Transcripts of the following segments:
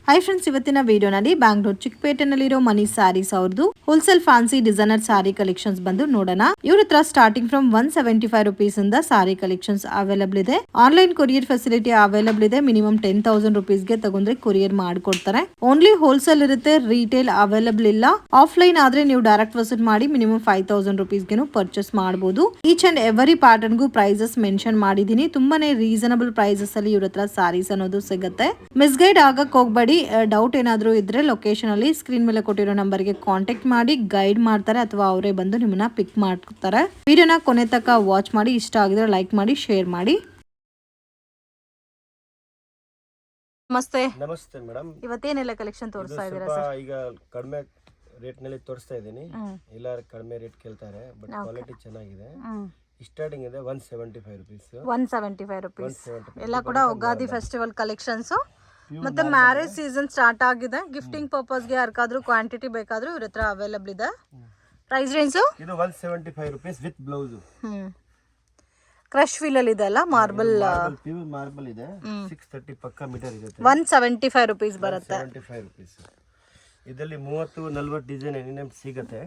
Hi friends, ಇವತ್ತಿನ ವಿಡಿಯೋನಲ್ಲಿ ಬ್ಯಾಂಗ್ಳೂರ್ ಚಿಕ್ಕಪೇಟೆನಲ್ಲಿರೋ ಮನಿ ಸ್ಯಾರೀಸ್ ಅವ್ರದ್ದು wholesale fancy designer sari collections ಬಂದು ನೋಡೋಣ. ಇವ್ರ ಹತ್ರ ಸ್ಟಾರ್ಟಿಂಗ್ ಫ್ರಮ್ 175 rupees ಇಂದ ಸ್ಯಾರಿ ಕಲೆಕ್ಷನ್ಸ್ ಅವೈಲಬಲ್ ಇದೆ. ಆನ್ಲೈನ್ ಕೊರಿಯರ್ ಫೆಸಿಲಿಟಿ ಅವೈಲಬಲ್ ಇದೆ. ಮಿನಿಮಮ್ 10,000 rupees ಗೆ ತಗೊಂಡ್ರೆ ಕೊರಿಯರ್ ಮಾಡ್ಕೊಡ್ತಾರೆ. ಓನ್ಲಿ ಹೋಲ್ಸೇಲ್ ಇರುತ್ತೆ, ರೀಟೇಲ್ ಅವೈಲಬಲ್ ಇಲ್ಲ. ಆಫ್ಲೈನ್ ಆದ್ರೆ ನೀವು ಡೈರೆಕ್ಟ್ ವಿಸಿಟ್ ಮಾಡಿ ಮಿನಿಮಮ್ 5,000 rupees ಗೆನು ಪರ್ಚೇಸ್ ಮಾಡಬಹುದು. ಈಚ್ ಅಂಡ್ ಎವರಿ ಪ್ಯಾಟರ್ನ್ ಗೂ ಪ್ರೈಸಸ್ ಮೆನ್ಷನ್ ಮಾಡಿದೀನಿ. ತುಂಬಾನೇ ರೀಸನಬಲ್ ಪ್ರೈಸಸ್ ಅಲ್ಲಿ ಇವ್ರ ಹತ್ರ ಸ್ಯಾರೀಸ್ ಅನ್ನೋದು ಸಿಗುತ್ತೆ. ಮಿಸ್ಗೈಡ್ ಆಗಕ್ ಹೋಗ್ಬೇಡಿ. ಡೌಟ್ ಏನಾದರೂ ಇದ್ರೆ ಲೊಕೇಶನ್ ಅಲ್ಲಿ ಸ್ಕ್ರೀನ್ ಮೇಲೆ ಕೊಟ್ಟಿರೋ ನಂಬರ್ಗೆ ಕಾಂಟ್ಯಾಕ್ಟ್ ಮಾಡಿ ಗೈಡ್ ಮಾಡ್ತಾರೆ ಅಥವಾ ಅವರೇ ಬಂದು ನಿಮ್ಮನ್ನ ಪಿಕ್ ಮಾಡ್ತಾರೆ. ವಿಡಿಯೋನ ಕೊನೆ ತನಕ ವಾಚ್ ಮಾಡಿ, ಇಷ್ಟ ಆಗಿದ್ರೆ ಲೈಕ್ ಮಾಡಿ, ಶೇರ್ ಮಾಡಿ. ನಮಸ್ತೆ. ನಮಸ್ತೆ ಮೇಡಮ್. ಇವತ್ತೇನೆಲ್ಲ ಕಲೆಕ್ಷನ್ ತೋರಿಸ್ತಾ ಇದ್ದೀರಾ ಸರ್? ಈಗ ಕಡಿಮೆ ರೇಟ್ ನಲ್ಲಿ ತೋರಿಸ್ತಾ ಇದ್ದೀನಿ. ಎಲ್ಲರೂ ಕಡಿಮೆ ರೇಟ್ ಕೇಳ್ತಾರೆ, ಬಟ್ ಕ್ವಾಲಿಟಿ ಚೆನ್ನಾಗಿದೆ. ಸ್ಟಾರ್ಟಿಂಗ್ ಇದೆ 175 rupees. 175 rupees ಎಲ್ಲ ಕೂಡ ಉಗಾದಿ ಫೆಸ್ಟಿವಲ್ ಕಲೆಕ್ಷನ್ಸ್. ಮತ್ತೆ ಮ್ಯಾರೇಜ್ ಸೀಸನ್ ಸ್ಟಾರ್ಟ್ ಆಗಿದೆ. ಗಿಫ್ಟಿಂಗ್ ಪರ್ಪಸ್ ಗೆ ಯಾರಿಗಾದ್ರೂ ಕ್ವಾಂಟಿಟಿ ಬೇಕಾದ್ರೂ ಇವ್ರ ಹತ್ರ ಅವೈಲಬಲ್ ಇದೆ. ಪ್ರೈಸ್ ರೇಂಜ್ ಇದು 175 rupees with blouse. Crush feel ಅಲ್ಲಿ ಇದೆ ಅಲ್ಲ, ಮಾರ್ಬಲ್ ಪ್ಯೂರ್ ಮಾರ್ಬಲ್ ಇದೆ. 630 ಪಕ್ಕ ಮೀಟರ್ ಇದೆ. 175 rupees ಬರುತ್ತೆ. 175 rupees. ಇದರಲ್ಲಿ 30-40 ಡಿಸೈನ್ ಏನೇನು ಸಿಗುತ್ತೆ.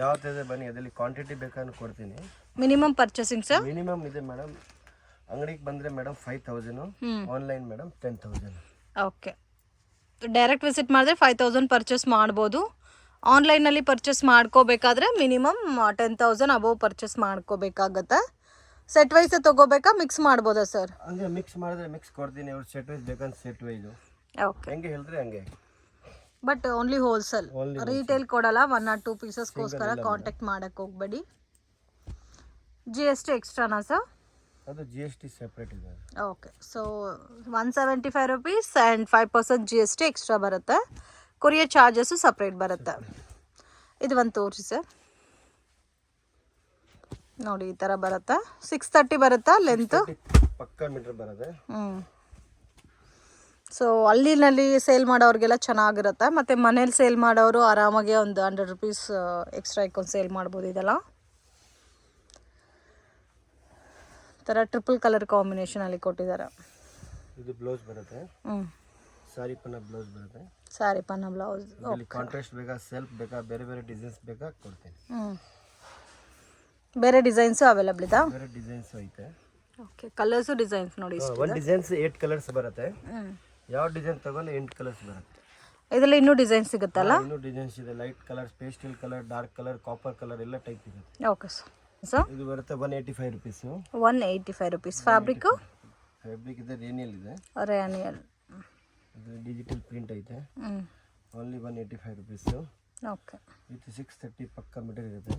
ಯಾವ್ದಿದೆ ಬನ್ನಿ, ಅದರಲ್ಲಿ ಕ್ವಾಂಟಿಟಿ ಬೇಕಾದ್ರೂ ಕೊಡ್ತೀನಿ. Minimum purchasing sir? ಮಿನಿಮಮ್ ಇದೆ ಮೇಡಮ್. ಅಂಗಡಿಗೆ ಬಂದ್ರೆ madam 5,000, online madam 10,000. Okay, direct visit ಮಾಡಿದ್ರೆ 5,000 ಪರ್ಚೇಸ್ ಮಾಡ್ಬೋದು. ಆನ್ಲೈನಲ್ಲಿ ಪರ್ಚೇಸ್ ಮಾಡ್ಕೋಬೇಕಾದ್ರೆ ಮಿನಿಮಮ್ 10,000 ಅಬೋವ್ ಪರ್ಚೇಸ್ ಮಾಡ್ಕೋಬೇಕಾಗತ್ತೆ. ಸೆಟ್ ವೈಸ್ ತಗೋಬೇಕಾ, ಮಿಕ್ಸ್ ಮಾಡ್ಬೋದಾ ಸರ್? ಹಂಗೆ ಮಿಕ್ಸ್ ಮಾಡಿದ್ರೆ ಮಿಕ್ಸ್ ಕೊಡ್ತೀನಿ. ಅವ್ರು ಸೆಟ್ ವೈಸ್ ಬೇಕಂದ್ರೆ ಸೆಟ್ ವೈಸ್. ಓಕೆ, ಹೆಂಗೆ ಹೇಳಿದ್ರೆ ಹಂಗೆ. ಬಟ್ ಓನ್ಲಿ ಹೋಲ್ಸೇಲ್, ರೀಟೇಲ್ ಕೊಡಲ್ಲ. 1 or 2 ಪೀಸಸ್ಗೋಸ್ಕರ ಕಾಂಟ್ಯಾಕ್ಟ್ ಮಾಡಕ್ಕೆ ಹೋಗ್ಬೇಡಿ. GST ಎಕ್ಸ್ಟ್ರಾನಾ ಸರ್? ಅದು GST ಸೆಪರೇಟ್ ಇದೆ. Okay, so 175 rupees and 5% GST extra ಬರುತ್ತೆ. ಕೊರಿಯರ್ ಚಾರ್ಜಸ್ಸು ಸಪ್ರೇಟ್ ಬರುತ್ತೆ. ಇದು ಒಂದು ತೋರಿಸಿ ಸರ್. ನೋಡಿ, ಈ ಥರ ಬರುತ್ತೆ. 630 ಬರುತ್ತಾ ಲೆಂತ್? ಪಕ್ಕ ಮೀಟರ್ ಬರುತ್ತೆ. ಸೊ ಅಲ್ಲಿನಲ್ಲಿ ಸೇಲ್ ಮಾಡೋರಿಗೆಲ್ಲ ಚೆನ್ನಾಗಿರುತ್ತೆ. ಮತ್ತು ಮನೇಲಿ ಸೇಲ್ ಮಾಡೋರು ಆರಾಮಾಗಿ ಒಂದು 100 rupees ಎಕ್ಸ್ಟ್ರಾ ಇಕ್ಕೊಂಡು ಸೇಲ್ ಮಾಡ್ಬೋದು. ಇದೆಲ್ಲ ಥರ ಟ್ರಿಪಲ್ ಕಲರ್ ಕಾಂಬಿನೇಷನ್ ಅಲ್ಲಿ ಕೊಟ್ಟಿದ್ದಾರೆ. ಇದು ಬ್ಲೌಸ್ ಬರುತ್ತೆ. ಸಾರಿ ಪನ್ನ ಬ್ಲೌಸ್ ಬರುತ್ತೆ. ಸಾರಿ ಪನ್ನ ಬ್ಲೌಸ್. ಇಲ್ಲಿ ಕಾಂಟ್ರಾಸ್ಟ್ ಬೇಕಾ, ಸೆಲ್ಫ್ ಬೇಕಾ, ಬೇರೆ ಬೇರೆ ಡಿಸೈನ್ಸ್ ಬೇಕಾ ಕೊಡ್ತೀನಿ. ಬೇರೆ ಡಿಸೈನ್ಸ್ ಅವೈಲಬಲ್ ಇದೆ. ಬೇರೆ ಡಿಸೈನ್ಸ್ ಐತೆ. ಓಕೆ, ಕಲರ್ಸ್ ಡಿಸೈನ್ಸ್ ನೋಡಿ. ಒಂದು ಡಿಸೈನ್ಸ್ 8 ಕಲರ್ಸ್ ಬರುತ್ತೆ. ಯಾವ ಡಿಸೈನ್ ತಗೊಂಡ್ರೆ 8 ಕಲರ್ಸ್ ಬರುತ್ತೆ. ಇದರಲ್ಲಿ ಇನ್ನೂ ಡಿಸೈನ್ಸ್ ಸಿಗುತ್ತಲ್ಲ? ಇನ್ನೂ ಡಿಸೈನ್ಸ್ ಇದೆ. Light colour, pastel colour, dark colour, copper colour ಎಲ್ಲ ಟೈಪ್ ಇದೆ. Okay sir. ಇದು ಬರುತ್ತೆ 185 rupees. 185 rupees. ಫ್ಯಾಬ್ರಿಕ್ ಇದೆ, ರೇನಿಯಲ್ ಇದೆ. ರೇನಿಯಲ್. ಇದು ಡಿಜಿಟಲ್ ಪ್ರಿಂಟ್ ಐತೆ. Only 185 rupees. ಓಕೆ, ಇದು 630 ಪಕ್ಕ ಮೀಟರ್ ಇರುತ್ತೆ.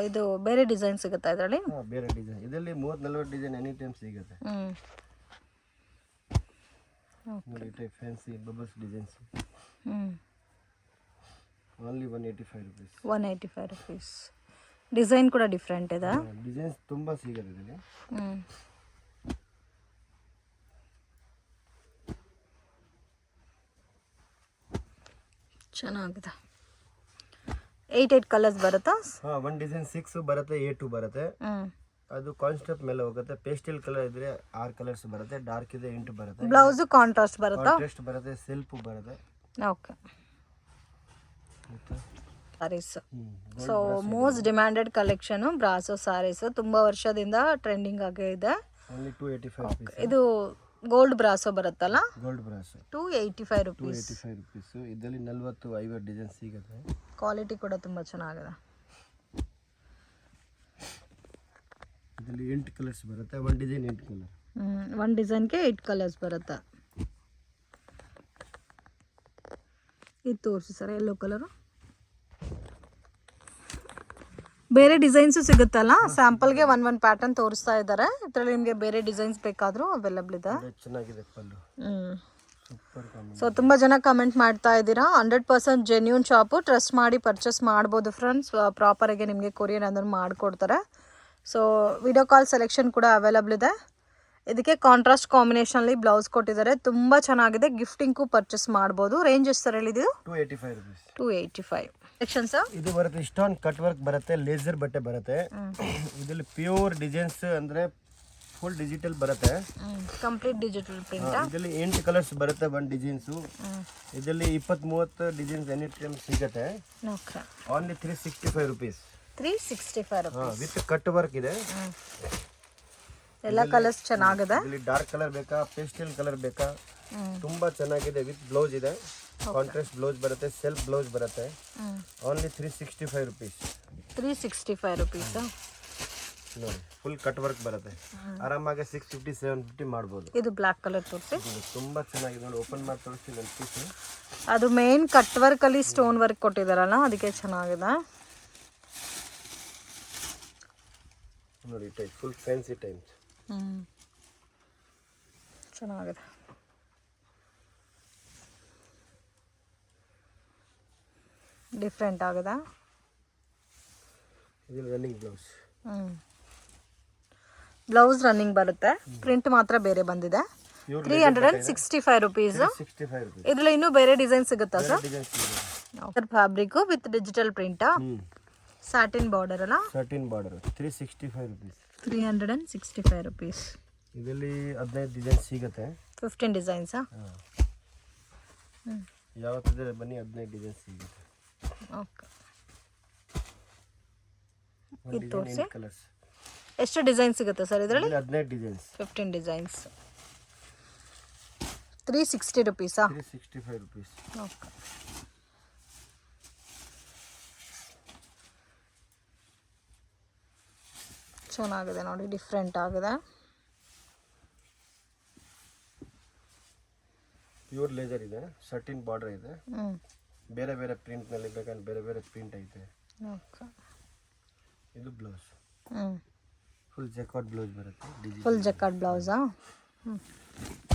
ಇದು ಬೇರೆ ಡಿಸೈನ್ ಸಿಗುತ್ತಾ ಇದರಲ್ಲಿ? ಬೇರೆ ಡಿಸೈನ್ ಇದರಲ್ಲಿ 30-40 ಡಿಸೈನ್ ಎನಿ ಟೈಮ್ ಸಿಗುತ್ತೆ. ನೋಡಿ, type fancy bubbles designs. Only 185 rupees. 185 rupees. Design ಕೂಡ ಡಿಫ್ರೆಂಟ್ ಇದೆ. ಡಿಸೈನ್ಸ್ ತುಂಬಾ ಸಿಗುತ್ತೆ ಇದರಲ್ಲಿ. ಚೆನ್ನಾಗಿದೆ. 8 ಕಲರ್ಸ್ ಬರುತ್ತಾ? ಒಂದು ಡಿಸೈನ್ 6 ಬರುತ್ತೆ, 8 ಬರುತ್ತೆ. ಅದು ಕಾನ್ಸೆಪ್ಟ್ ಮೇಲೆ ಹೋಗುತ್ತೆ. ಪೇಸ್ಟಲ್ ಕಲರ್ ಇದ್ರೆ 6 ಕಲರ್ಸ್ ಬರುತ್ತೆ, ಡಾರ್ಕ್ ಇದೆ 8 ಬರುತ್ತೆ. ಬ್ಲೌಸ್ ಕಾಂಟ್ರಾಸ್ಟ್ ಬರುತ್ತಾ? ಕಾಂಟ್ರಾಸ್ಟ್ ಬರುತ್ತೆ, ಸೆಲ್ಫ್ ಬರುತ್ತೆ. Okay, saris. So most demanded collection brasso saris. ತುಂಬಾ ವರ್ಷದಿಂದ ಟ್ರೆಂಡಿಂಗ್ ಆಗೇ ಇದೆ. Only 285 rupees. ಇದು ಗೋಲ್ಡ್ ಬ್ರಾಸೋ ಬರುತ್ತಲ್ಲ? Gold brasso 285 rupees. 285 rupees. ಇದರಲ್ಲಿ 40-50 ಡಿಸೈನ್ ಸಿಗುತ್ತೆ. ಕ್ವಾಲಿಟಿ ಕೂಡ ತುಂಬಾ ಚೆನ್ನಾಗಿದೆ. ಇದರಲ್ಲಿ 8 ಕಲರ್ಸ್ ಬರುತ್ತೆ. ಒಂದು ಡಿಸೈನ್ 8 ಕಲರ್. ಒಂದು ಡಿಸೈನ್ಗೆ 8 ಕಲರ್ಸ್ ಬರುತ್ತೆ. ಇದು ತೋರಿಸಿ ಸರ್, ಯೆಲ್ಲೋ ಕಲರು. ಬೇರೆ ಡಿಸೈನ್ಸು ಸಿಗುತ್ತಲ್ಲ? ಸ್ಯಾಂಪಲ್ಗೆ ಒಂದು ಪ್ಯಾಟರ್ನ್ ತೋರಿಸ್ತಾ ಇದ್ದಾರೆ. ಇದರಲ್ಲಿ ನಿಮಗೆ ಬೇರೆ ಡಿಸೈನ್ಸ್ ಬೇಕಾದರೂ ಅವೈಲಬಲ್ ಇದೆ. ಚೆನ್ನಾಗಿದೆ ಪಲ್ಲು. ಸೊ ತುಂಬ ಜನ ಕಮೆಂಟ್ ಮಾಡ್ತಾ ಇದ್ದೀರಾ. 100% ಜೆನ್ಯೂನ್ ಶಾಪು, ಟ್ರಸ್ಟ್ ಮಾಡಿ ಪರ್ಚೇಸ್ ಮಾಡ್ಬೋದು ಫ್ರೆಂಡ್ಸ್. ಪ್ರಾಪರಾಗಿ ನಿಮಗೆ ಕೊರಿಯರ್ ಅದನ್ನು ಮಾಡಿಕೊಡ್ತಾರೆ. ಸೊ ವಿಡಿಯೋ ಕಾಲ್ ಸೆಲೆಕ್ಷನ್ ಕೂಡ ಅವೈಲಬಲ್ ಇದೆ. ಇದಕ್ಕೆ ಕಾಂಟ್ರಾಸ್ಟ್ ಕಾಂಬಿನೇಷನಲ್ಲಿ ಬ್ಲೌಸ್ ಕೊಟ್ಟಿದ್ದಾರೆ. ತುಂಬ ಚೆನ್ನಾಗಿದೆ. ಗಿಫ್ಟಿಂಗ್ಗೂ ಪರ್ಚೇಸ್ ಮಾಡ್ಬೋದು. ರೇಂಜ್ ಎಷ್ಟು ಸರ್ ಹೇಳಿದ್ದು? 285 rupees. 285. Section sir? ಇದು ಬರುತ್ತೆ ಸ್ಟೋನ್ ಕಟ್ ವರ್ಕ್ ಬರುತ್ತೆ, ಲೇಸರ್ ಬಟ್ಟೆ ಬರುತ್ತೆ. ಇದರಲ್ಲಿ ಪ್ಯೂರ್ ಡಿಸೈನ್ಸ್ ಅಂದರೆ ಫುಲ್ ಡಿಜಿಟಲ್ ಬರುತ್ತೆ. Complete digital print. ಇದರಲ್ಲಿ 8 ಕಲರ್ಸ್ ಬರುತ್ತೆ ಒಂದು ಡಿಸೈನ್ಸು. ಇದರಲ್ಲಿ 20-30 ಡಿಸೈನ್ಸ್ ಎನಿ ಟೈಮ್ ಸಿಗುತ್ತೆ. Okay. Only 365 rupees. 365 rupees with cut work ಇದೆ. ಎಲ್ಲ ಕಲರ್ಸ್ ಚೆನ್ನಾಗಿದೆ. ಇಲ್ಲಿ ಡಾರ್ಕ್ ಕಲರ್ ಬೇಕಾ, ಪೇಸ್ಟಲ್ ಕಲರ್ ಬೇಕಾ, ತುಂಬಾ ಚೆನ್ನಾಗಿದೆ. ವಿತ್ ಬ್ಲೌಸ್ ಇದೆ, ಕಾಂಟ್ರಾಸ್ಟ್ ಬ್ಲೌಸ್ ಬರುತ್ತೆ, ಸೆಲ್ಫ್ ಬ್ಲೌಸ್ ಬರುತ್ತೆ. Only 365 rupees. 365 ರುಪೀಸ್ ನೋಡಿ, ಫುಲ್ ಕಟ್ ವರ್ಕ್ ಬರುತ್ತೆ. ಆರಾಮಾಗಿ 650-750 ಮಾಡ್ಬೋದು. ಇದು ಬ್ಲಾಕ್ ಕಲರ್ ತೋರಿಸಿ. ತುಂಬಾ ಚೆನ್ನಾಗಿದೆ ನೋಡಿ, ಓಪನ್ ಮಾಡಿ ತೋರಿಸ್ತೀನಿ ಒಂದು ಪೀಸ್. ಅದು ಮೇನ್ ಕಟ್ ವರ್ಕ್ ಅಲ್ಲಿ ಸ್ಟೋನ್ ವರ್ಕ್ ಕೊಟ್ಟಿದಾರಲ್ಲ, ಅದಕ್ಕೆ ಚೆನ್ನಾಗಿದೆ ನೋಡಿ. Type full fancy type. ಚೆನ್ನಾಗಿದೆ. ಡಿಫ್ರೆಂಟ್ ಆಗಿದೆ. ಇದು ರನ್ನಿಂಗ್ ಬ್ಲೌಸ್. ಬ್ಲೌಸ್ ರನ್ನಿಂಗ್ ಬರುತ್ತೆ, ಪ್ರಿಂಟ್ ಮಾತ್ರ ಬೇರೆ ಬಂದಿದೆ. 365 ರುಪೀಸ್. ಇದ್ರಲ್ಲಿ ಇನ್ನೂ ಬೇರೆ ಡಿಸೈನ್ ಸಿಗುತ್ತಾ sir? Fabric with digital print, satin border ಅಲ್ಲ? Satin border. 365 ರುಪೀಸ್. 365 ರುಪೀಸ್. ಇದರಲ್ಲಿ 15 ಡಿಸೈನ್ ಸಿಗುತ್ತೆ. 15 ಡಿಸೈನ್ಸ್. ಯಾವತ್ತಿದ್ರೆ ಬನ್ನಿ, 15 ಡಿಸೈನ್ ಸಿಗುತ್ತೆ. ಓಕೆ. ಇದು ತೋರಿಸಿ. ಕಲರ್ಸ್ ಎಷ್ಟು ಡಿಸೈನ್ ಸಿಗುತ್ತೆ ಸರ್ ಇದರಲ್ಲಿ? 15 ಡಿಸೈನ್ಸ್. 15 ಡಿಸೈನ್ಸ್. 360 ರುಪೀಸಾ? 365 ರುಪೀಸ್. ಓಕೆ. ಚೆನ್ನಾಗಿದೆ ನೋಡಿ, ಡಿಫ್ರೆಂಟ್ ಆಗಿದೆ. ಪ್ಯೂರ್ ಲೇಸರ್ ಇದೆ, ಸರ್ಟಿನ್ ಬಾರ್ಡರ್ ಇದೆ. ಬೇರೆ ಬೇರೆ ಪ್ರಿಂಟ್ ನಲ್ಲಿ ಬೇಕಂದ್ರೆ ಬೇರೆ ಬೇರೆ ಪ್ರಿಂಟ್ ಐತೆ. ಓಕೆ. ಇದು ಬ್ಲೌಸ್. ಫುಲ್ ಜಕಾರ್ಡ್ ಬ್ಲೌಸ್ ಬರುತ್ತೆ. ಫುಲ್ ಜಕಾರ್ಡ್ ಬ್ಲೌಸಾ?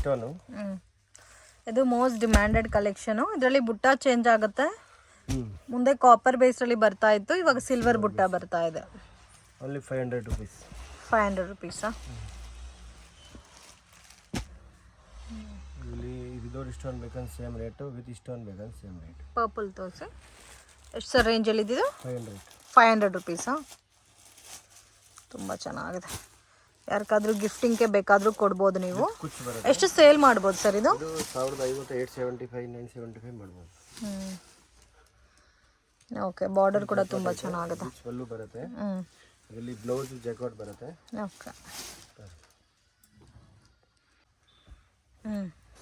ಟೋನು. ಇದು ಮೋಸ್ಟ್ ಡಿಮ್ಯಾಂಡೆಡ್ ಕಲೆಕ್ಷನು. ಇದರಲ್ಲಿ ಬುಟ್ಟ ಚೇಂಜ್ ಆಗುತ್ತೆ. ಮುಂದೆ ಕಾಪರ್ ಬೇಸ್ರಲ್ಲಿ ಬರ್ತಾ ಇತ್ತು, ಇವಾಗ ಸಿಲ್ವರ್ ಬುಟ್ಟ ಬರ್ತಾ ಇದೆ. Only 500 rupees. 500 ರುಪೀಸಾ? ಇಲ್ಲಿ ವಿದೌಟ್ ಸ್ಟೋನ್ ಬೇಕಂದ್ರೆ ಸೇಮ್ ರೇಟು, ವಿತ್ ಸ್ಟೋನ್ ಬೇಕಂದ್ರೆ ಸೇಮ್ ರೇಟ್. ಪರ್ಪಲ್ ತೋರಿಸಿ. ಎಷ್ಟು ಸರ್ ರೇಂಜಲ್ಲಿ ಇದ್ದಿದ್ದು? 500 ರುಪೀಸಾ? ತುಂಬ ಚೆನ್ನಾಗಿದೆ. ಯಾರಿಗಾದ್ರೂ ಗಿಫ್ಟಿಂಗ್ಗೆ ಬೇಕಾದರೂ ಕೊಡ್ಬೋದು ನೀವು. ಎಷ್ಟು ಸೇಲ್ ಮಾಡ್ಬೋದು ಸರ್ ಇದು? 1050, 875, 975 ಮಾಡ್ಬೋದು. ಓಕೆ. ಬಾರ್ಡರ್ ಕೂಡ ತುಂಬ ಚೆನ್ನಾಗಿದೆ. ಪಲ್ಲು ಬರುತ್ತೆ. ಇದರಲ್ಲಿ ಬ್ಲೌಸ್ ಜಕಾರ್ಡ್ ಬರುತ್ತೆ. ಓಕೆ.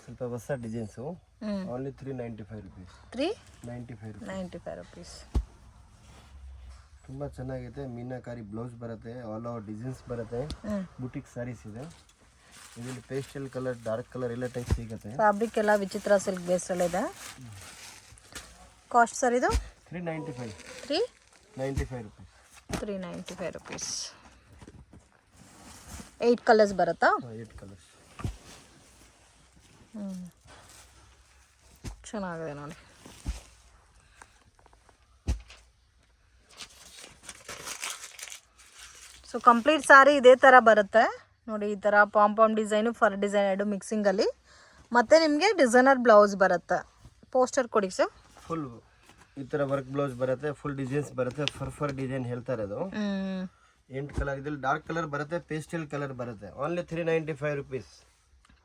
ಸ್ವಲ್ಪ ಹೊಸ ಡಿಸೈನ್ಸು. Only 395 rupees. 395 ರುಪೀಸ್. ತುಂಬ ಚೆನ್ನಾಗಿದೆ. ಮೀನಾಕಾರಿ ಬ್ಲೌಸ್ ಬರುತ್ತೆ, ಆಲ್ ಓವರ್ ಡಿಸೈನ್ಸ್ ಬರುತ್ತೆ. ಬುಟಿಕ್ ಸ್ಯಾರೀಸ್ ಇದೆ. ಇದರಲ್ಲಿ ಪೇಸ್ಟಲ್ ಕಲರ್, ಡಾರ್ಕ್ ಕಲರ್ ಎಲ್ಲ ಟೈಪ್ ಸಿಗುತ್ತೆ. ಫ್ಯಾಬ್ರಿಕ್ ಎಲ್ಲ ವಿಚಿತ್ರ ಸಿಲ್ಕ್ ಬೇಸಲ್ಲಿದೆ. ಕಾಸ್ಟ್ ಸರ್ ಇದು? 395. 395 ರುಪೀಸ್. 395 ರುಪೀಸ್. 8 ಕಲರ್ಸ್ ಬರುತ್ತಾ? 8 ಕಲರ್ಸ್. ಚೆನ್ನಾಗಿದೆ ನೋಡಿ. ಸೊ ಕಂಪ್ಲೀಟ್ ಸಾರಿ ಇದೇ ಥರ ಬರುತ್ತೆ ನೋಡಿ. ಈ ಥರ ಪಾಂಪಾಮ್ ಡಿಸೈನು, ಫರ್ ಡಿಸೈನ್ ಎರಡು ಮಿಕ್ಸಿಂಗಲ್ಲಿ. ಮತ್ತು ನಿಮಗೆ ಡಿಸೈನರ್ ಬ್ಲೌಸ್ ಬರುತ್ತೆ. ಪೋಸ್ಟರ್ ಕೊಡಿ ಸರ್. ಫುಲ್ ಈ ಥರ ವರ್ಕ್ ಬ್ಲೌಸ್ ಬರುತ್ತೆ, ಫುಲ್ ಡಿಸೈನ್ಸ್ ಬರುತ್ತೆ. ಫರ್ ಡಿಸೈನ್ ಹೇಳ್ತಾರೆ ಅದು. 8 ಕಲರ್. ಇದ್ರಲ್ಲಿ ಡಾರ್ಕ್ ಕಲರ್ ಬರುತ್ತೆ, ಪೇಸ್ಟಲ್ ಕಲರ್ ಬರುತ್ತೆ. Only 395 rupees.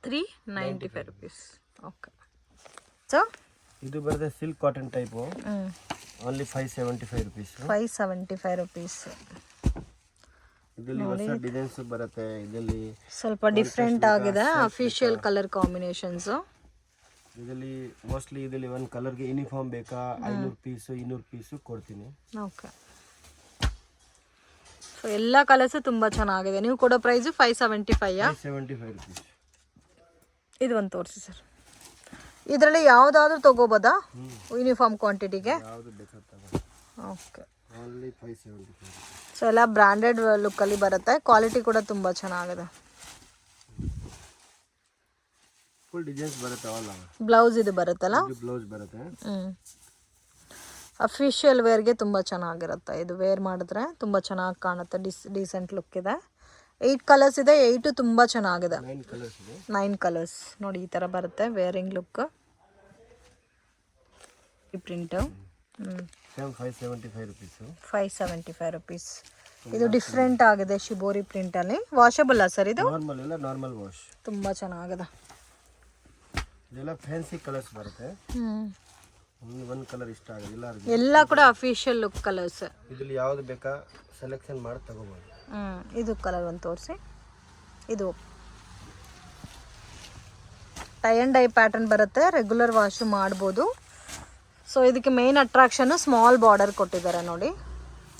395 rupees. Okay. So ಇದು ಬರುತ್ತೆ silk cotton type. Only 575 rupees. 575 rupees. ಇದರಲ್ಲಿ ಹೊಸ ಡಿಸೈನ್ಸ್ ಬರುತ್ತೆ. ಇದರಲ್ಲಿ ಸ್ವಲ್ಪ ಡಿಫ್ರೆಂಟ್ ಆಗಿದೆ. Official colour combinations. ಇದರಲ್ಲಿ ಮೋಸ್ಟ್ಲಿ ಇದರಲ್ಲಿ ಒಂದು ಕಲರ್ಗೆ ಯೂನಿಫಾರ್ಮ್ ಬೇಕಾ 500 ಪೀಸು 200 ಪೀಸು ಕೊಡ್ತೀನಿ. ಓಕೆ. ಸೊ ಎಲ್ಲ ಕಲರ್ಸು ತುಂಬ ಚೆನ್ನಾಗಿದೆ. ನೀವು ಕೊಡೋ ಪ್ರೈಸು 575 ರುಪೀಸ್. ಇದು ಒಂದು ತೋರಿಸಿ ಸರ್. ಇದರಲ್ಲಿ ಯಾವುದಾದ್ರೂ ತೊಗೋಬೋದಾ ಯೂನಿಫಾರ್ಮ್ ಕ್ವಾಂಟಿಟಿಗೆ? ಯಾವುದು ಬೇಕಾಗ್ತದೆ. ಓಕೆ. ಓನ್ಲಿ 575. ಸೊ ಎಲ್ಲ ಬ್ರ್ಯಾಂಡೆಡ್ ಲುಕ್ಕಲ್ಲಿ ಬರುತ್ತೆ. ಕ್ವಾಲಿಟಿ ಕೂಡ ತುಂಬ ಚೆನ್ನಾಗಿದೆ. ಫುಲ್ ಡಿಸೈನ್ಸ್ ಬರುತ್ತೆ. ಬ್ಲೌಸ್ ಇದು ಬರುತ್ತಲ್ಲ? ಬ್ಲೌಸ್ ಬರುತ್ತೆ. ಅಫಿಷಿಯಲ್ ವೇರ್ಗೆ ತುಂಬ ಚೆನ್ನಾಗಿರುತ್ತೆ. ಇದು ವೇರ್ ಮಾಡಿದ್ರೆ ತುಂಬ ಚೆನ್ನಾಗಿ ಕಾಣುತ್ತೆ. ಡೀಸೆಂಟ್ ಲುಕ್ ಇದೆ. 8 ಕಲರ್ಸ್ ಇದೆ. 8 ತುಂಬ ಚೆನ್ನಾಗಿದೆ. 9 ಕಲರ್ಸ್ ಇದೆ. 9 ಕಲರ್ಸ್ ನೋಡಿ. ಈ ಥರ ಬರುತ್ತೆ ವೇರಿಂಗ್ ಲುಕ್. ಈ ಪ್ರಿಂಟು 575 ರುಪೀಸು. 575 ರುಪೀಸ್. ಇದು ಡಿಫ್ರೆಂಟ್ ಆಗಿದೆ ಶಿಬೋರಿ ಪ್ರಿಂಟಲ್ಲಿ. ವಾಷಬಲ್ಲ ಸರ್ ಇದು? ನಾರ್ಮಲ್ ಇಲ್ಲ, ನಾರ್ಮಲ್ ವಾಶ್. ತುಂಬ ಚೆನ್ನಾಗಿದೆ. ಇದೆಲ್ಲ ಫ್ಯಾನ್ಸಿ ಕಲರ್ಸ್ ಬರುತ್ತೆ. ಒಂದು ಕಲರ್ ಇಷ್ಟ ಆಗೋದಿಲ್ಲ, ಎಲ್ಲ ಕೂಡ ಅಫಿಷಿಯಲ್ ಲುಕ್ ಕಲರ್ಸ್. ಇದರಲ್ಲಿ ಯಾವ್ದು ಬೇಕಾ ಸೆಲೆಕ್ಷನ್ ಮಾಡಿ ತಗೋಬಹುದು. ಇದು ಕಲರ್ ಒಂದು ತೋರಿಸಿ. ಇದು ಟೈ ಆ್ಯಂಡ್ ಡೈ ಪ್ಯಾಟರ್ನ್ ಬರುತ್ತೆ, ರೆಗ್ಯುಲರ್ ವಾಶು ಮಾಡ್ಬೋದು. ಸೊ ಇದಕ್ಕೆ ಮೇನ್ ಅಟ್ರಾಕ್ಷನ್ ಸ್ಮಾಲ್ ಬಾರ್ಡರ್ ಕೊಟ್ಟಿದ್ದಾರೆ ನೋಡಿ.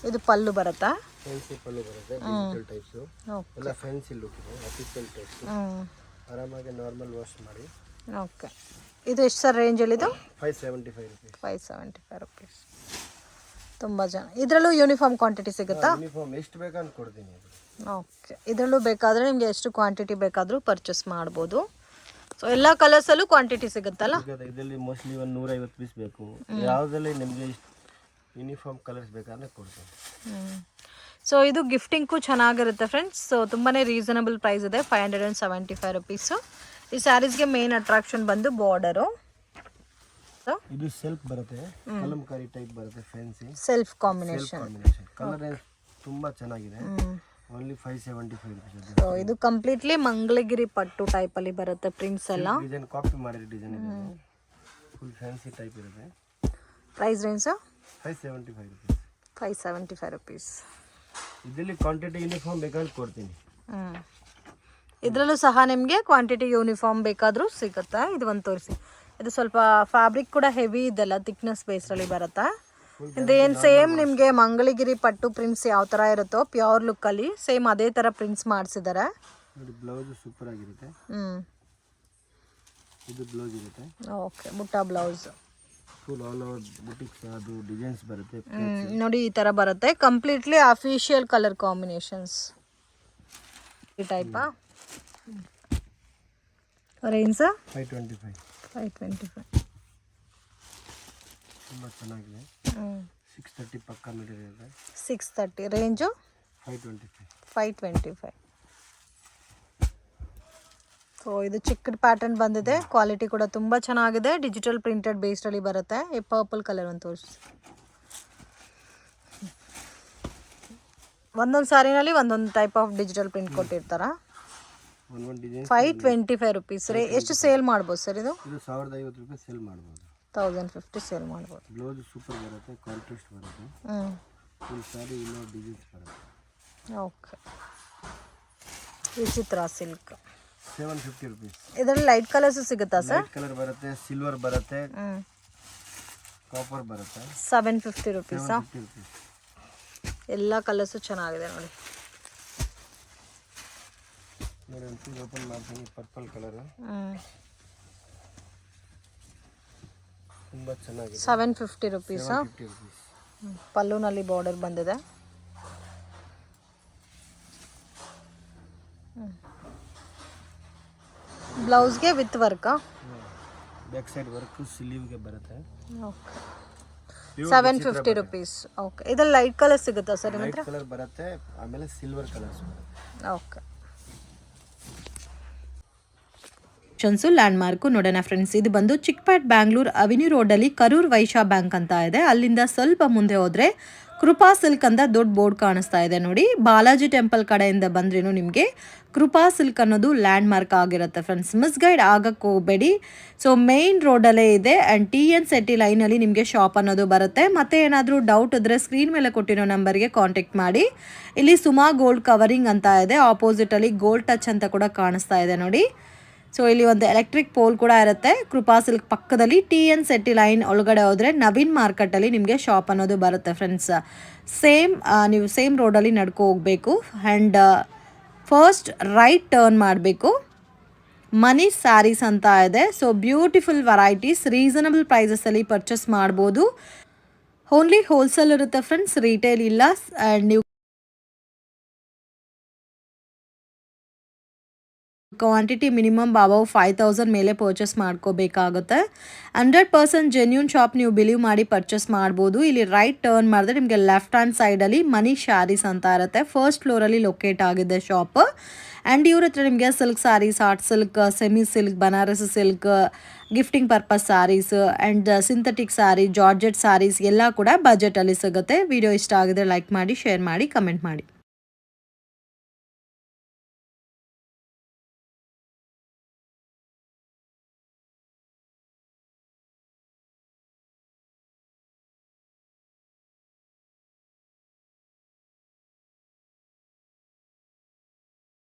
ಇದು ಪಲ್ಲು ಬರುತ್ತಾ? ಫ್ಯಾನ್ಸಿ ಪಲ್ಲು ಬರುತ್ತೆ, ಡಿಜಿಟಲ್ ಟೈಪ್ಸ್. ಎಲ್ಲ ಫ್ಯಾನ್ಸಿ ಲುಕ್ ಇದೆ, ಅಫಿಷಿಯಲ್ ಟೈಪ್ಸ್. ಆರಾಮಾಗಿ ನಾರ್ಮಲ್ ವಾಶ್ ಮಾಡಿ. ಓಕೆ. ಇದು ಎಷ್ಟು ಸರ್ ರೇಂಜಲ್ಲಿ? ಇದು 575 rupees. 575 rupees. ತುಂಬ ಜನ. ಇದರಲ್ಲೂ ಯೂನಿಫಾರ್ಮ್ ಕ್ವಾಂಟಿಟಿ ಸಿಗುತ್ತಾ? ಯೂನಿಫಾರ್ಮ್ ಎಷ್ಟು ಬೇಕಂತ ಕೊಡ್ತೀನಿ. ಓಕೆ. ಇದರಲ್ಲೂ ಬೇಕಾದರೆ ನಿಮಗೆ ಎಷ್ಟು ಕ್ವಾಂಟಿಟಿ ಬೇಕಾದರೂ ಪರ್ಚೇಸ್ ಮಾಡ್ಬೋದು. ಸೊ ಎಲ್ಲ ಕಲರ್ಸಲ್ಲೂ ಕ್ವಾಂಟಿಟಿ ಸಿಗುತ್ತಲ್ಲ? ಇದರಲ್ಲಿ ಮೋಸ್ಟ್ಲಿ ಒಂದು 150 ಪೀಸ್ ಬೇಕು. ಯಾವುದರಲ್ಲಿ ನಿಮಗೆ ಯೂನಿಫಾರ್ಮ್ ಕಲರ್ಸ್ ಬೇಕಾದ್ರೆ ಕೊಡ್ತೀನಿ. ಸೊ ಇದು ಗಿಫ್ಟಿಂಗ್ಗೂ ಚೆನ್ನಾಗಿರುತ್ತೆ ಫ್ರೆಂಡ್ಸ್. ಸೊ ತುಂಬಾ ರೀಸನಬಲ್ ಪ್ರೈಸ್ ಇದೆ, 575 ರುಪೀಸು. ಈ ಸ್ಯಾರೀಸ್ಗೆ ಮೇನ್ ಅಟ್ರಾಕ್ಷನ್ ಬಂದು ಬಾರ್ಡರು. ಇದು ಸೆಲ್ಫ್ ಬರುತ್ತೆ, ಕಲಂಕಾರಿ ಟೈಪ್ ಬರುತ್ತೆ, ಫ್ಯಾನ್ಸಿ ಸೆಲ್ಫ್ ಕಾಂಬಿನೇಷನ್. ಕಲರ್ ತುಂಬಾ ಚೆನ್ನಾಗಿದೆ. Only 575 rupees. ಸೊ ಇದು ಕಂಪ್ಲೀಟ್ಲಿ ಮಂಗಳಗಿರಿ ಪಟ್ಟು ಟೈಪ್ ಅಲ್ಲಿ ಬರುತ್ತೆ. ಪ್ರಿಂಟ್ಸ್ ಎಲ್ಲ ಡಿಸೈನ್ ಕಾಪಿ ಮಾಡಿರೋ ಡಿಸೈನ್ ಇದೆ, ಫುಲ್ ಫ್ಯಾನ್ಸಿ ಟೈಪ್ ಇರುತ್ತೆ. Price range 575 rupees. 575 rupees. ಇದರಲ್ಲಿ ಕ್ವಾಂಟಿಟಿ ಯೂನಿಫಾರ್ಮ್ ಬೇಕಾದ್ರೆ ಕೊಡ್ತೀನಿ. ಇದರಲ್ಲೂ ಸಹ ನಿಮಗೆ ಕ್ವಾಂಟಿಟಿ ಯೂನಿಫಾರ್ಮ್ ಬೇಕಾದರೂ ಸಿಗುತ್ತಾ? ಇದು ಒಂದು ತೋರಿಸಿ. ಇದು ಸ್ವಲ್ಪ ಫ್ಯಾಬ್ರಿಕ್ ಕೂಡ ಹೆವಿ ಇದೆಲ್ಲ, ಥಿಕ್ನೆಸ್ ಬೇಸ್ರಲ್ಲಿ ಬರುತ್ತಾ? ಇದೇನು ಸೇಮ್ ನಿಮಗೆ ಮಂಗಳಗಿರಿ ಪಟ್ಟು ಪ್ರಿಂಟ್ಸ್ ಯಾವ ಥರ ಇರುತ್ತೋ ಪ್ಯೂರ್ ಲುಕ್ಕಲ್ಲಿ ಸೇಮ್ ಅದೇ ಥರ ಪ್ರಿಂಟ್ಸ್ ಮಾಡಿಸಿದ್ದಾರೆ ನೋಡಿ. ಬ್ಲೌಸ್ ಸೂಪರ್ ಆಗಿರುತ್ತೆ. ಇದು ಬ್ಲೌಸ್ ಇರುತ್ತೆ. ಓಕೆ. ಬುಟ್ಟ blouse full all over boutiques ಅದು ಡಿಸೈನ್ಸ್ ಬರುತ್ತೆ. ನೋಡಿ ಈ ಥರ ಬರುತ್ತೆ. ಕಂಪ್ಲೀಟ್ಲಿ ಅಫಿಷಿಯಲ್ ಕಲರ್ ಕಾಂಬಿನೇಷನ್ಸ್ ಈ ಟೈಪಾ? ರೇಂಜ್ 525. 525. ತುಂಬ ಚೆನ್ನಾಗಿದೆ. 630 ಪಕ್ಕ ಮೆಟೀರಿಯಲ್ ಇದೆ. 630. ರೇಂಜು 525. 525. ಸೊ ಇದು ಚಿಕ್ಕದ ಪ್ಯಾಟರ್ನ್ ಬಂದಿದೆ, ಕ್ವಾಲಿಟಿ ಕೂಡ ತುಂಬ ಚೆನ್ನಾಗಿದೆ. ಡಿಜಿಟಲ್ ಪ್ರಿಂಟೆಡ್ ಬೇಸ್ಡಲ್ಲಿ ಬರುತ್ತೆ. ಈ ಪರ್ಪಲ್ ಕಲರ್ ಒಂದು ತೋರಿಸಿ. ಒಂದೊಂದು ಸಾರಿನಲ್ಲಿ ಒಂದೊಂದು ಟೈಪ್ ಆಫ್ ಡಿಜಿಟಲ್ ಪ್ರಿಂಟ್ ಕೊಟ್ಟಿರ್ತಾರ. 525 ರುಪೀಸ್. ಎಷ್ಟು ಸೇಲ್ ಮಾಡ್ಬೋದು ಸರ್ ಇದು? 1050 ರೂಪಾಯಿ ಸೇಲ್ ಮಾಡ್ಬೋದು. 1050 ಸೇಲ್ ಮಾಡ್ಬೋದು. ಬ್ಲೌಸ್ ಸೂಪರ್ ಬರುತ್ತೆ, ಕಾಂಟ್ರಾಸ್ಟ್ ಬರುತ್ತೆ. ಫುಲ್ ಸಾರಿ ಇಲ್ಲ ಡಿಸೈನ್ಸ್ ಬರುತ್ತೆ. ಓಕೆ. ವಿಚಿತ್ರ ಸಿಲ್ಕ್ 750 rupees. ಇದರಲ್ಲಿ ಲೈಟ್ ಕಲರ್ಸ್ ಸಿಗುತ್ತಾ ಸರ್? ಲೈಟ್ ಕಲರ್ ಬರುತ್ತೆ, ಸಿಲ್ವರ್ ಬರುತ್ತೆ, ಕಾಪರ್ ಬರುತ್ತೆ. 750 ರುಪೀಸಾ? ಎಲ್ಲ ಕಲರ್ಸು ಚೆನ್ನಾಗಿದೆ ನೋಡಿ. ಓಪನ್ ಮಾಡ್ತೀನಿ. ಪರ್ಪಲ್ ಕಲರ್ ತುಂಬ ಚೆನ್ನಾಗಿದೆ. 750 ರುಪೀಸಾ? ಪಲ್ಲುನಲ್ಲಿ ಬಾರ್ಡರ್ ಬಂದಿದೆ. ಬ್ಲೌಸ್ಗೆ ವಿತ್ ವರ್ಕಾ? ಬ್ಯಾಕ್ ಸೈಡ್ ವರ್ಕ್ ಸ್ಲೀವ್ಗೆ ಬರುತ್ತೆ. ಓಕೆ. 750 ರುಪೀಸ್. ಓಕೆ. ಇದ್ರಲ್ಲಿ ಲೈಟ್ ಕಲರ್ ಸಿಗುತ್ತಾ ಸರ್ ನಿಮ್ಮ ಹತ್ರ? ಲೈಟ್ ಕಲರ್ ಬರುತ್ತೆ, ಆಮೇಲೆ ಸಿಲ್ವರ್ ಕಲರ್ಸ್ ಬರುತ್ತೆ. ಓಕೆ. ಲ್ಯಾಂಡ್ ಮಾರ್ಕು ನೋಡೋಣ ಫ್ರೆಂಡ್ಸ್. ಇದು ಬಂದು ಚಿಕ್ಪೇಟ್ ಬ್ಯಾಂಗ್ಳೂರ್ ಅವೆನ್ಯೂ ರೋಡಲ್ಲಿ ಕರೂರ್ ವೈಶ್ಯ ಬ್ಯಾಂಕ್ ಅಂತ ಇದೆ. ಅಲ್ಲಿಂದ ಸ್ವಲ್ಪ ಮುಂದೆ ಹೋದ್ರೆ ಕೃಪಾ ಸಿಲ್ಕ್ ಅಂತ ದೊಡ್ಡ ಬೋರ್ಡ್ ಕಾಣಿಸ್ತಾ ಇದೆ ನೋಡಿ. ಬಾಲಾಜಿ ಟೆಂಪಲ್ ಕಡೆಯಿಂದ ಬಂದ್ರೇನು ನಿಮಗೆ ಕೃಪಾ ಸಿಲ್ಕ್ ಅನ್ನೋದು ಲ್ಯಾಂಡ್ ಮಾರ್ಕ್ ಆಗಿರುತ್ತೆ ಫ್ರೆಂಡ್ಸ್. ಮಿಸ್ಗೈಡ್ ಆಗಕ್ಕೆ ಹೋಗಬೇಡಿ. ಸೊ ಮೇನ್ ರೋಡಲ್ಲೇ ಇದೆ. ಆ್ಯಂಡ್ TN City ಲೈನಲ್ಲಿ ನಿಮಗೆ ಶಾಪ್ ಅನ್ನೋದು ಬರುತ್ತೆ. ಮತ್ತೆ ಏನಾದರೂ ಡೌಟ್ ಇದ್ದರೆ ಸ್ಕ್ರೀನ್ ಮೇಲೆ ಕೊಟ್ಟಿರೋ ನಂಬರ್ಗೆ ಕಾಂಟ್ಯಾಕ್ಟ್ ಮಾಡಿ. ಇಲ್ಲಿ ಸುಮಾ ಗೋಲ್ಡ್ ಕವರಿಂಗ್ ಅಂತ ಇದೆ, ಆಪೋಸಿಟಲ್ಲಿ ಗೋಲ್ಡ್ ಟಚ್ ಅಂತ ಕೂಡ ಕಾಣಿಸ್ತಾ ಇದೆ ನೋಡಿ. ಸೊ ಇಲ್ಲಿ ಒಂದು ಎಲೆಕ್ಟ್ರಿಕ್ ಪೋಲ್ ಕೂಡ ಇರುತ್ತೆ. ಕೃಪಾ ಸಿಲ್ಕ್ ಪಕ್ಕದಲ್ಲಿ TN City ಲೈನ್ ಒಳಗಡೆ ಹೋದರೆ ನವೀನ್ ಮಾರ್ಕೆಟಲ್ಲಿ ನಿಮಗೆ ಶಾಪ್ ಅನ್ನೋದು ಬರುತ್ತೆ ಫ್ರೆಂಡ್ಸ್. ನೀವು ಸೇಮ್ ರೋಡಲ್ಲಿ ನಡ್ಕೊ ಹೋಗಬೇಕು. ಆ್ಯಂಡ್ ಫಸ್ಟ್ ರೈಟ್ ಟರ್ನ್ ಮಾಡಬೇಕು. ಮನಿ ಸ್ಯಾರೀಸ್ ಅಂತ ಇದೆ. ಸೊ ಬ್ಯೂಟಿಫುಲ್ ವೆರೈಟೀಸ್ ರೀಸನಬಲ್ ಪ್ರೈಸಸಲ್ಲಿ ಪರ್ಚೇಸ್ ಮಾಡ್ಬೋದು. ಓನ್ಲಿ ಹೋಲ್ಸೇಲ್ ಇರುತ್ತೆ ಫ್ರೆಂಡ್ಸ್, ರಿಟೇಲ್ ಇಲ್ಲ. ಆ್ಯಂಡ್ ನೀವು ಕ್ವಾಂಟಿಟಿ ಮಿನಿಮಮ್ ಅಬೌವ್ 5000 ಮೇಲೆ ಪರ್ಚೇಸ್ ಮಾಡ್ಕೋಬೇಕಾಗುತ್ತೆ. 100% ಜೆನ್ಯೂನ್ ಶಾಪ್, ನೀವು ಬಿಲೀವ್ ಮಾಡಿ ಪರ್ಚೇಸ್ ಮಾಡ್ಬೋದು. ಇಲ್ಲಿ ರೈಟ್ ಟರ್ನ್ ಮಾಡಿದ್ರೆ ನಿಮಗೆ ಲೆಫ್ಟ್ ಹ್ಯಾಂಡ್ ಸೈಡಲ್ಲಿ ಮನಿ ಶಾರೀಸ್ ಅಂತ ಇರುತ್ತೆ. ಫಸ್ಟ್ ಫ್ಲೋರಲ್ಲಿ ಲೊಕೇಟ್ ಆಗಿದೆ ಶಾಪ್. ಆ್ಯಂಡ್ ಇವ್ರ ಹತ್ರ ನಿಮಗೆ silk saris, art silk, semi silk, Banaras silk, gifting purpose saris and synthetic sari, georgette saris ಎಲ್ಲ ಕೂಡ ಬಜೆಟಲ್ಲಿ ಸಿಗುತ್ತೆ. ವಿಡಿಯೋ ಇಷ್ಟ ಆಗಿದ್ರೆ ಲೈಕ್ ಮಾಡಿ, ಶೇರ್ ಮಾಡಿ, ಕಮೆಂಟ್ ಮಾಡಿ.